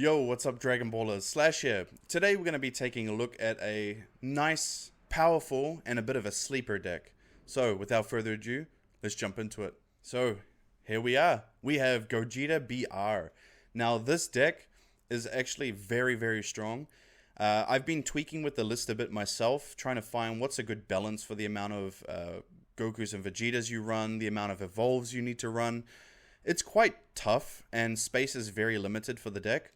Yo, what's up, Dragon Ballers? Slash here. Today we're going to be taking a look at a nice, powerful, and a bit of a sleeper deck. So, without further ado, let's jump into it. So, here we are. We have Gogeta BR. Now, this deck is actually very, very strong. I've been tweaking with the list a bit myself, trying to find what's a good balance for the amount of Gokus and Vegetas you run, the amount of evolves you need to run. It's quite tough, and space is very limited for the deck.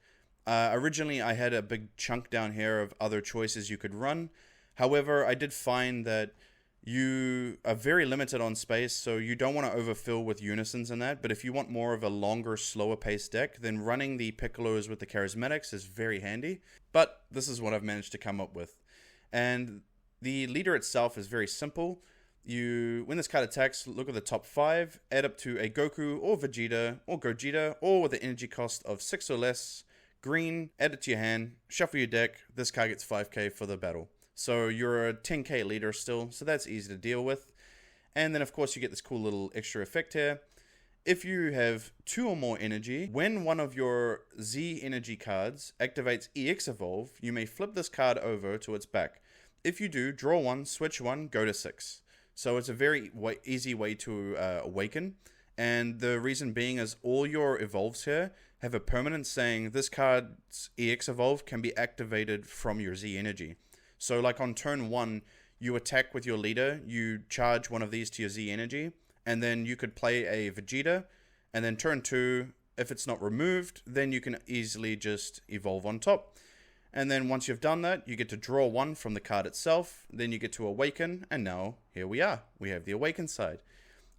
Originally, I had a big chunk down here of other choices you could run. However, I did find that you are very limited on space, so you don't want to overfill with unisons and that. But if you want more of a longer, slower paced deck, then running the Piccolos with the Charismatics is very handy. But this is what I've managed to come up with. And the leader itself is very simple. When this card attacks, look at the top 5, add up to a Goku or Vegeta or Gogeta, or with an energy cost of 6 or less. Green, add it to your hand, shuffle your deck, this card gets 5k for the battle. So you're a 10k leader still, so that's easy to deal with. And then of course you get this cool little extra effect here. If you have 2 or more energy, when one of your Z energy cards activates EX Evolve, you may flip this card over to its back. If you do, draw 1, switch 1, go to 6. So it's a very easy way to awaken. And the reason being is all your evolves here have a permanent saying this card's EX Evolve can be activated from your Z energy. So like on turn 1, you attack with your leader, you charge one of these to your Z energy, and then you could play a Vegeta, and then turn 2, if it's not removed, then you can easily just evolve on top. And then once you've done that, you get to draw 1 from the card itself, then you get to awaken, and now here we are. We have the awaken side.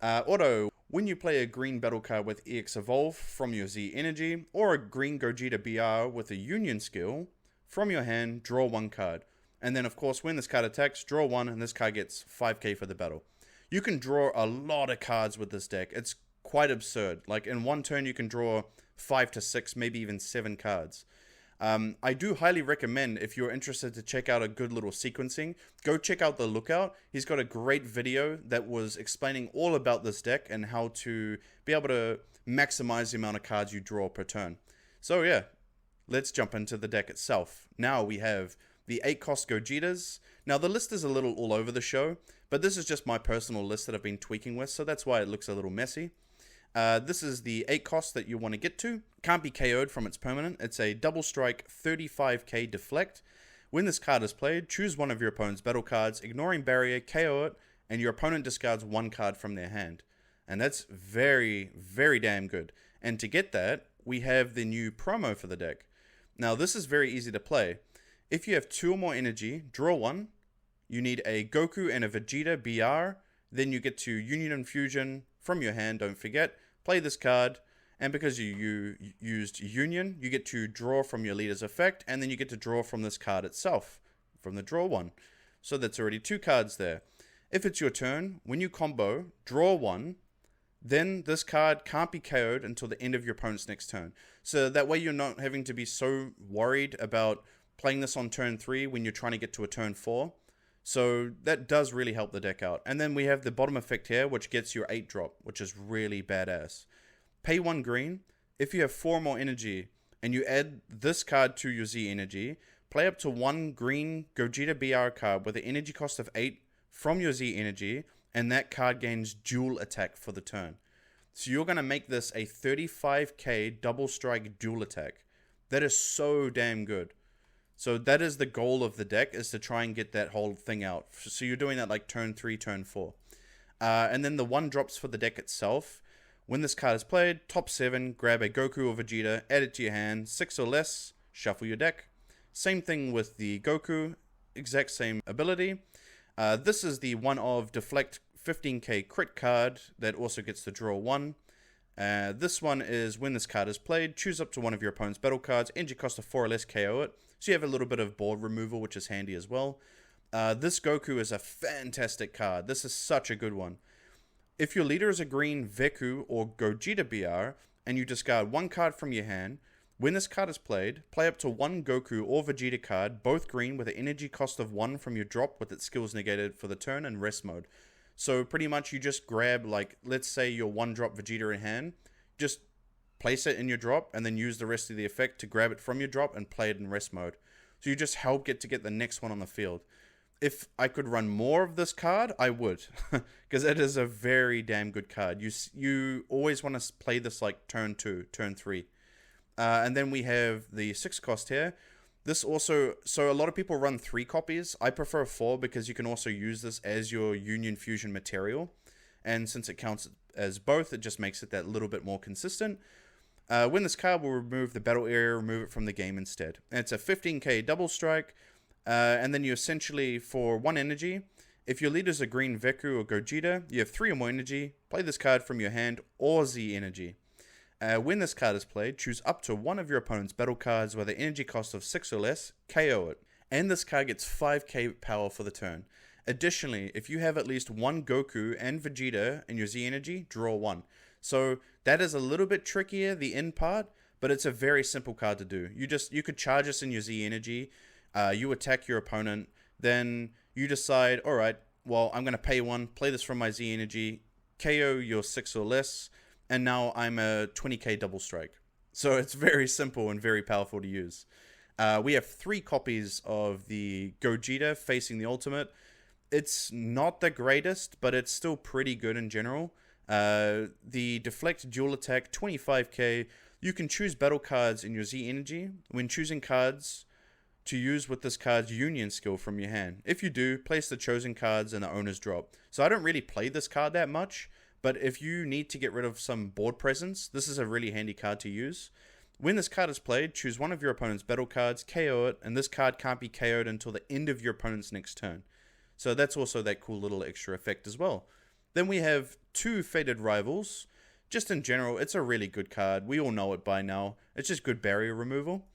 Auto. When you play a green battle card with EX Evolve from your Z energy, or a green Gogeta BR with a Union skill, from your hand, draw 1 card. And then of course when this card attacks, draw 1 and this card gets 5k for the battle. You can draw a lot of cards with this deck. It's quite absurd. Like in one turn you can draw 5 to 6, maybe even 7 cards. I do highly recommend, if you're interested to check out a good little sequencing, go check out the Lookout. He's got a great video that was explaining all about this deck and how to be able to maximize the amount of cards you draw per turn. So yeah, let's jump into the deck itself. Now we have the 8 cost Gogetas. Now the list is a little all over the show, but this is just my personal list that I've been tweaking with, so that's why it looks a little messy. This is the 8 cost that you want to get to. Can't be KO'd from its permanent. It's a double strike 35k deflect. When this card is played, choose one of your opponent's battle cards, ignoring barrier, KO it, and your opponent discards 1 card from their hand. And that's very, very damn good. And to get that, we have the new promo for the deck. Now this is very easy to play. If you have 2 or more energy, draw 1. You need a Goku and a Vegeta BR. Then you get to Union and Fusion from your hand, don't forget. Play this card, and because you used Union, you get to draw from your leader's effect, and then you get to draw from this card itself, from the draw 1. So that's already 2 cards there. If it's your turn, when you combo, draw 1, then this card can't be KO'd until the end of your opponent's next turn. So that way you're not having to be so worried about playing this on turn 3 when you're trying to get to a turn 4. So that does really help the deck out. And then we have the bottom effect here, which gets your 8 drop, which is really badass. Pay 1 green. If you have 4 more energy and you add this card to your Z energy, play up to 1 green Gogeta BR card with an energy cost of 8 from your Z energy, and that card gains dual attack for the turn. So you're going to make this a 35k double strike dual attack. That is so damn good. So that is the goal of the deck, is to try and get that whole thing out. So you're doing that like turn 3, turn 4. And then the 1 drops for the deck itself. When this card is played, top 7, grab a Goku or Vegeta, add it to your hand, 6 or less, shuffle your deck. Same thing with the Goku, exact same ability. This is the one of deflect 15k crit card that also gets to draw 1. This one is when this card is played, choose up to one of your opponent's battle cards, energy cost of 4 or less, KO it. So you have a little bit of board removal, which is handy as well. This Goku is a fantastic card. This is such a good one. If your leader is a green Veku or Gogeta BR, and you discard 1 card from your hand, when this card is played, play up to 1 Goku or Vegeta card, both green with an energy cost of 1 from your drop with its skills negated for the turn and rest mode. So pretty much you just grab, like, let's say your 1 drop Vegeta in hand, just place it in your drop, and then use the rest of the effect to grab it from your drop and play it in rest mode. So you just help get the next one on the field. If I could run more of this card, I would, because it is a very damn good card. You always want to play this like turn 2, turn 3. And then we have the 6 cost here. This also, so a lot of people run 3 copies. I prefer 4 because you can also use this as your Union Fusion material. And since it counts as both, it just makes it that little bit more consistent. When this card will remove the battle area, remove it from the game instead. And it's a 15k double strike. And then you essentially, for 1 energy, if your leader's a green Veku or Gogeta, you have 3 or more energy, play this card from your hand or Z energy. When this card is played, choose up to one of your opponent's battle cards with an energy cost of 6 or less, KO it. And this card gets 5k power for the turn. Additionally, if you have at least 1 Goku and Vegeta in your Z energy, draw 1. So that is a little bit trickier, the end part, but it's a very simple card to do. You could charge this in your Z energy. You attack your opponent, then you decide, alright, well, I'm going to pay 1, play this from my Z energy, KO your 6 or less, and now I'm a 20k double strike. So it's very simple and very powerful to use. We have 3 copies of the Gogeta facing the ultimate. It's not the greatest, but it's still pretty good in general. The deflect dual attack, 25k. You can choose battle cards in your Z energy. When choosing cards to use with this card's Union skill from your hand. If you do, place the chosen cards in the owner's drop. So I don't really play this card that much, but if you need to get rid of some board presence, this is a really handy card to use. When this card is played, choose one of your opponent's battle cards, KO it, and this card can't be KO'd until the end of your opponent's next turn. So that's also that cool little extra effect as well. Then we have 2 Fated Rivals. Just in general, it's a really good card. We all know it by now. It's just good barrier removal.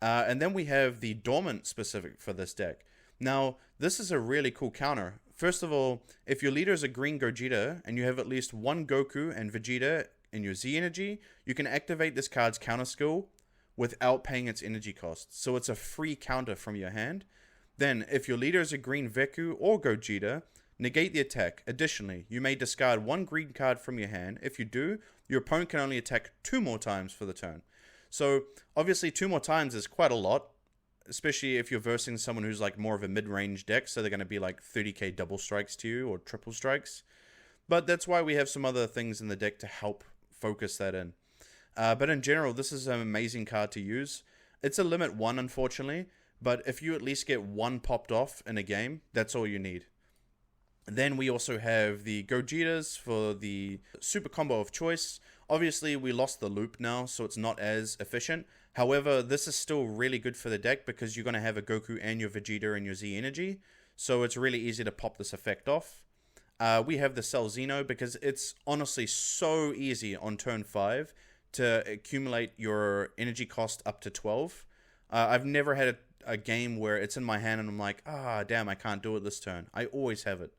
And then we have the Dormant specific for this deck. Now, this is a really cool counter. First of all, if your leader is a green Gogeta and you have at least 1 Goku and Vegeta in your Z energy, you can activate this card's counter skill without paying its energy cost. So it's a free counter from your hand. Then, if your leader is a green Veku or Gogeta, negate the attack. Additionally, you may discard 1 green card from your hand. If you do, your opponent can only attack 2 more times for the turn. So, obviously 2 more times is quite a lot, especially if you're versing someone who's like more of a mid-range deck, so they're going to be like 30k double strikes to you or triple strikes. But that's why we have some other things in the deck to help focus that in. But in general, this is an amazing card to use. It's a limit 1, unfortunately, but if you at least get 1 popped off in a game, that's all you need. Then we also have the Gogetas for the super combo of choice. Obviously, we lost the loop now, so it's not as efficient. However, this is still really good for the deck because you're going to have a Goku and your Vegeta and your Z energy. So it's really easy to pop this effect off. We have the Cell Xeno because it's honestly so easy on turn 5 to accumulate your energy cost up to 12. I've never had a game where it's in my hand and I'm like, damn, I can't do it this turn. I always have it.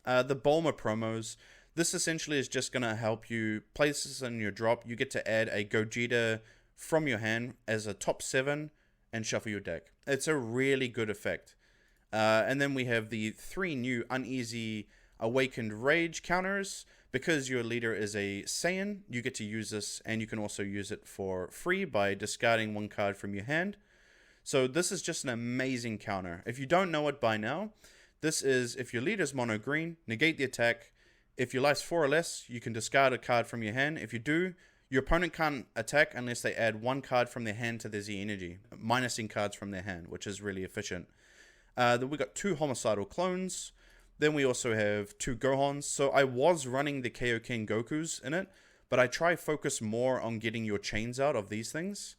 The Bulma promos. This essentially is just going to help you place this in your drop. You get to add a Gogeta from your hand as a top 7 and shuffle your deck. It's a really good effect. And then we have the 3 new Uneasy Awakened Rage counters. Because your leader is a Saiyan, you get to use this, and you can also use it for free by discarding 1 card from your hand. So this is just an amazing counter. If you don't know it by now, this is if your leader's mono green, negate the attack. If your life's 4 or less, you can discard a card from your hand. If you do, your opponent can't attack unless they add 1 card from their hand to their Z energy, minusing cards from their hand, which is really efficient. Then we got 2 homicidal clones. Then we also have 2 Gohans. So I was running the Kaioken Gokus in it, but I try focus more on getting your chains out of these things.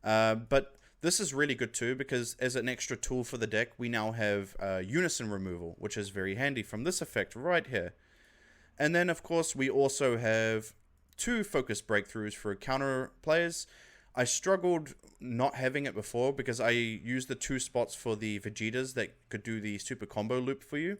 But this is really good too, because as an extra tool for the deck, we now have unison removal, which is very handy from this effect right here. And then, of course, we also have 2 focus breakthroughs for counter players. I struggled not having it before because I used the 2 spots for the Vegetas that could do the super combo loop for you.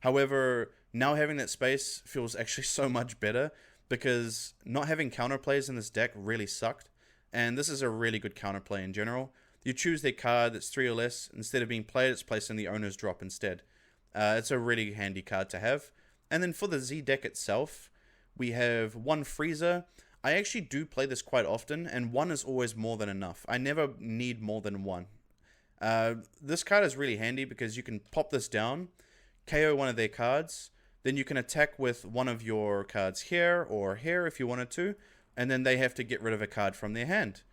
However, now having that space feels actually so much better because not having counterplays in this deck really sucked. And this is a really good counterplay in general. You choose their card that's 3 or less. Instead of being played, it's placed in the owner's drop instead. It's a really handy card to have. And then for the Z deck itself, we have 1 Frieza. I actually do play this quite often, and one is always more than enough. I never need more than one. This card is really handy because you can pop this down, KO one of their cards, then you can attack with one of your cards here or here if you wanted to, and then they have to get rid of a card from their hand.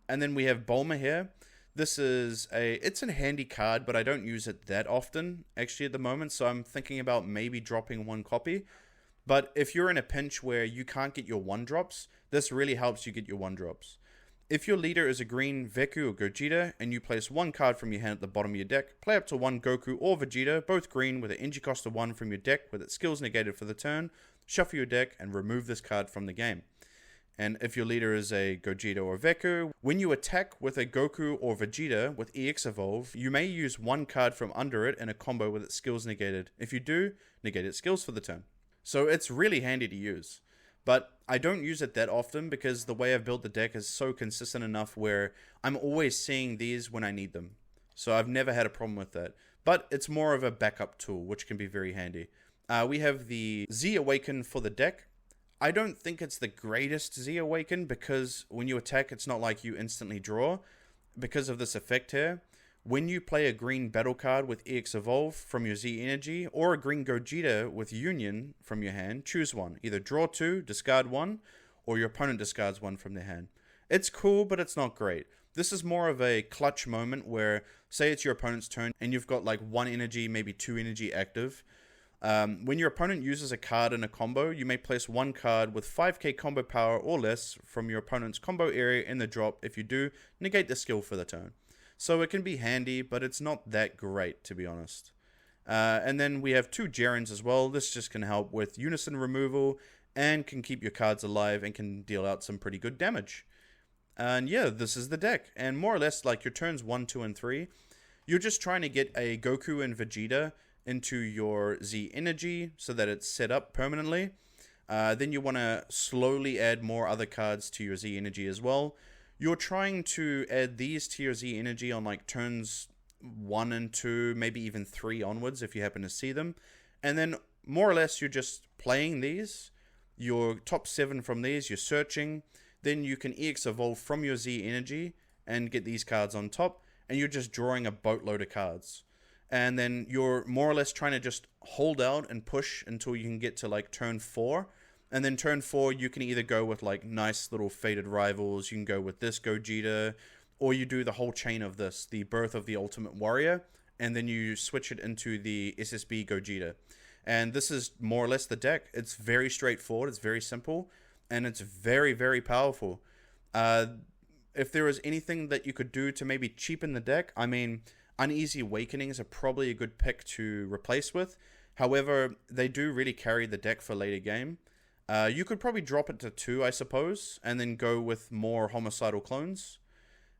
And then we have Bulma here. This is it's a handy card, but I don't use it that often actually at the moment, so I'm thinking about maybe dropping one copy. But if you're in a pinch where you can't get your 1-drops, this really helps you get your 1-drops. If your leader is a green Veku or Gogeta, and you place one card from your hand at the bottom of your deck, play up to one Goku or Vegeta, both green with an energy cost of 1 from your deck with its skills negated for the turn, shuffle your deck and remove this card from the game. And if your leader is a Gogeta or Veku, when you attack with a Goku or Vegeta with EX Evolve, you may use one card from under it in a combo with its skills negated. If you do, negate its skills for the turn. So it's really handy to use. But I don't use it that often because the way I've built the deck is so consistent enough where I'm always seeing these when I need them. So I've never had a problem with that. But it's more of a backup tool, which can be very handy. We have the Z Awaken for the deck. I don't think it's the greatest Z Awaken because when you attack, it's not like you instantly draw. Because of this effect here, when you play a green battle card with EX Evolve from your Z Energy or a green Gogeta with Union from your hand, choose one. Either draw 2, discard 1, or your opponent discards 1 from their hand. It's cool, but it's not great. This is more of a clutch moment where, say it's your opponent's turn and you've got like 1 energy, maybe 2 energy active. When your opponent uses a card in a combo, you may place one card with 5k combo power or less from your opponent's combo area in the drop. If you do, negate the skill for the turn. So it can be handy, but it's not that great, to be honest. And then we have 2 Gerons as well. This just can help with unison removal and can keep your cards alive and can deal out some pretty good damage. And yeah, this is the deck. And more or less, like your turns 1, 2, and 3, you're just trying to get a Goku and Vegeta into your Z Energy so that it's set up permanently. Then you want to slowly add more other cards to your Z Energy as well. You're trying to add these to your Z Energy on like turns 1 and 2, maybe even 3 onwards if you happen to see them. And then more or less you're just playing these. Your top 7 from these, you're searching. Then you can EX Evolve from your Z Energy and get these cards on top. And you're just drawing a boatload of cards. And then you're more or less trying to just hold out and push until you can get to like turn 4. And then turn 4, you can either go with like nice little faded rivals. You can go with this Gogeta. Or you do the whole chain of this, the Birth of the Ultimate Warrior. And then you switch it into the SSB Gogeta. And this is more or less the deck. It's very straightforward. It's very simple. And it's very, very powerful. If there is anything that you could do to maybe cheapen the deck, I mean, Uneasy Awakenings are probably a good pick to replace with. However, they do really carry the deck for later game. You could probably drop it to 2, I suppose, and then go with more Homicidal Clones.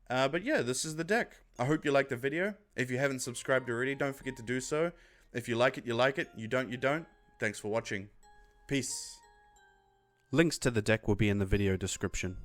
But yeah, this is the deck. I hope you liked the video. If you haven't subscribed already, don't forget to do so. If you like it, you like it. You don't, you don't. Thanks for watching. Peace. Links to the deck will be in the video description.